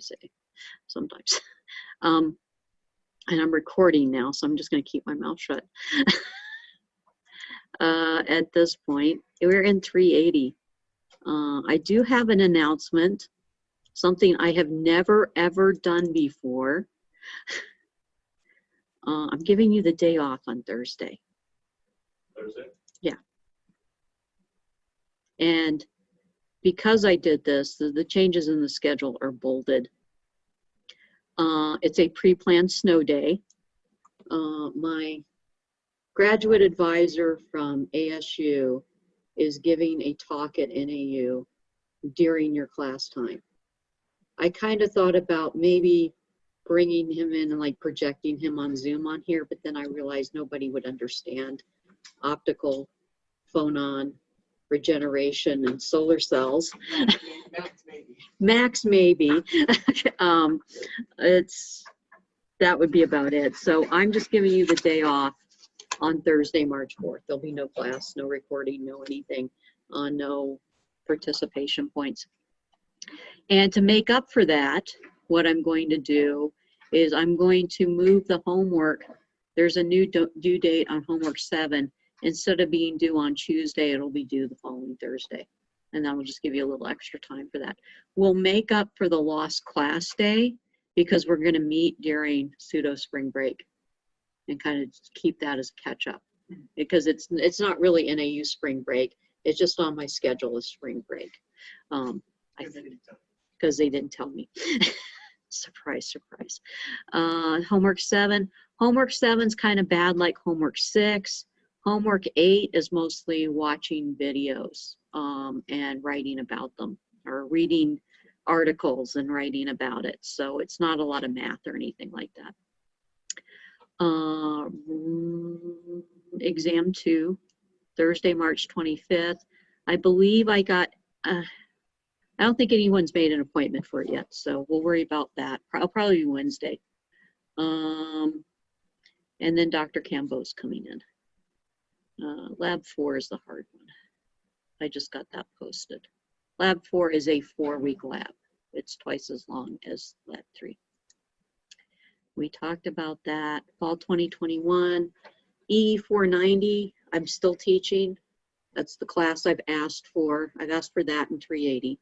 say sometimes. And I'm recording now, so I'm just going to keep my mouth shut. At this point, we're in 380. I do have an announcement, something I have never ever done before. I'm giving you the day off on Thursday. Thursday? Yeah. And because I did this, the changes in the schedule are bolded. It's a pre-planned snow day. My graduate advisor from ASU is giving a talk at NAU during your class time. I kind of thought about maybe bringing him in and like projecting him on Zoom on here, but then I realized nobody would understand optical, phonon, regeneration, and solar cells. Max maybe. That would be about it. So I'm just giving you the day off on Thursday, March 4th. There'll be no class, no recording, no anything, no participation points. And to make up for that, what I'm going to do is I'm going to move the homework. There's a new due date on homework 7. Instead of being due on Tuesday, it'll be due the following Thursday. And that will just give you a little extra time for that. We'll make up for the lost class day because we're going to meet during pseudo spring break and kind of keep that as catch up, because it's not really NAU spring break. It's just on my schedule as spring break. Because they didn't tell me. Surprise, surprise. Homework 7. Homework 7's kind of bad like homework 6. Homework 8 is mostly watching videos and writing about them, or reading articles and writing about it. So it's not a lot of math or anything like that. Exam 2, Thursday, March 25th. I believe I got, I don't think anyone's made an appointment for it yet, so we'll worry about that. I'll probably be Wednesday. And then Dr. Cambo's coming in. Lab 4 is the hard one. I just got that posted. Lab 4 is a 4-week lab. It's twice as long as Lab 3. We talked about that. Fall 2021, EE380, I'm still teaching. That's the class I've asked for. I've asked for that in 380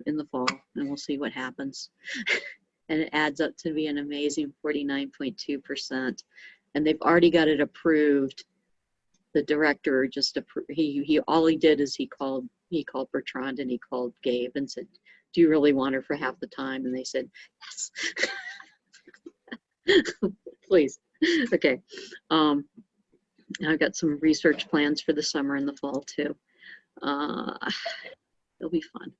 in the fall, and we'll see what happens. And it adds up to be an amazing 49.2%. And they've already got it approved. The director just all he did is he called Bertrand and he called Gabe and said, "Do you really want her for half the time?" And they said, "Yes." Please. Okay. I've got some research plans for the summer and the fall too. It'll be fun.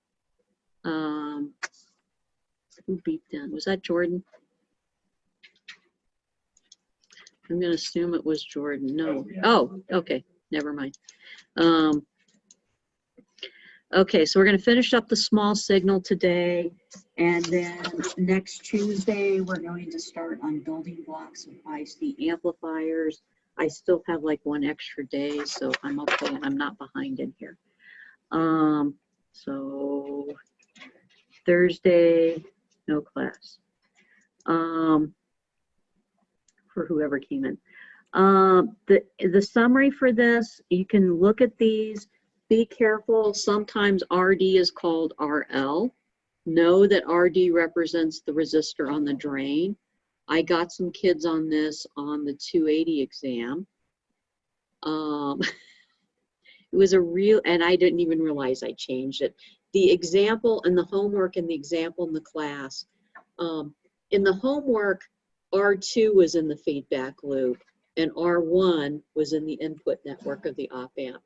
Who beeped in? Was that Jordan? I'm going to assume it was Jordan. No. Oh, okay. Never mind. Okay, so we're going to finish up the small signal today. And then next Tuesday, we're going to start on building blocks of IC amplifiers. I still have like one extra day, so I'm okay. I'm not behind in here. So Thursday, no class. For whoever came in. The summary for this, you can look at these. Be careful. Sometimes RD is called RL. Know that RD represents the resistor on the drain. I got some kids on this on the 280 exam. It was a real, and I didn't even realize I changed it. The example and the homework and the example in the class. In the homework, R2 was in the feedback loop and R1 was in the input network of the op-amp.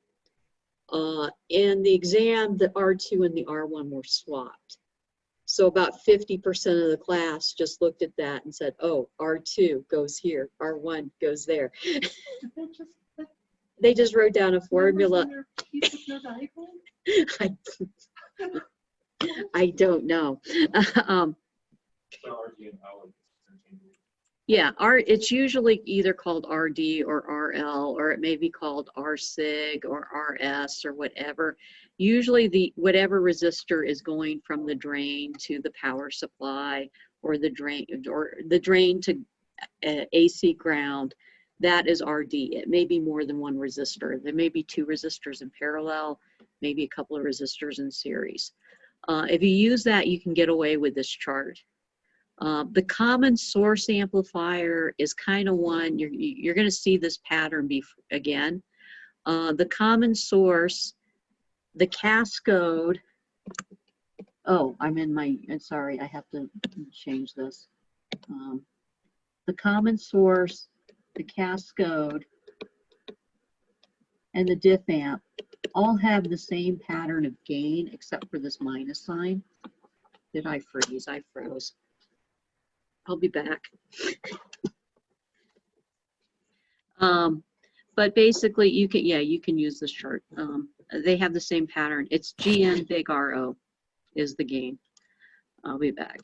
In the exam, the R2 and the R1 were swapped. So about 50% of the class just looked at that and said, oh, R2 goes here, R1 goes there. They just wrote down a formula. I don't know. Yeah, it's usually either called RD or RL, or it may be called RSIG or RS or whatever. Usually whatever resistor is going from the drain to the power supply, or the drain to AC ground, that is RD. It may be more than one resistor. There may be 2 resistors in parallel, maybe a couple of resistors in series. If you use that, you can get away with this chart. The common source amplifier is kind of one, you're going to see this pattern again. The common source, the cascode, oh, I'm sorry, I have to change this. The common source, the cascode, and the diff amp all have the same pattern of gain except for this minus sign. Did I freeze? I froze. I'll be back. But basically, you can use this chart. They have the same pattern. It's GN big RO is the gain. I'll be back.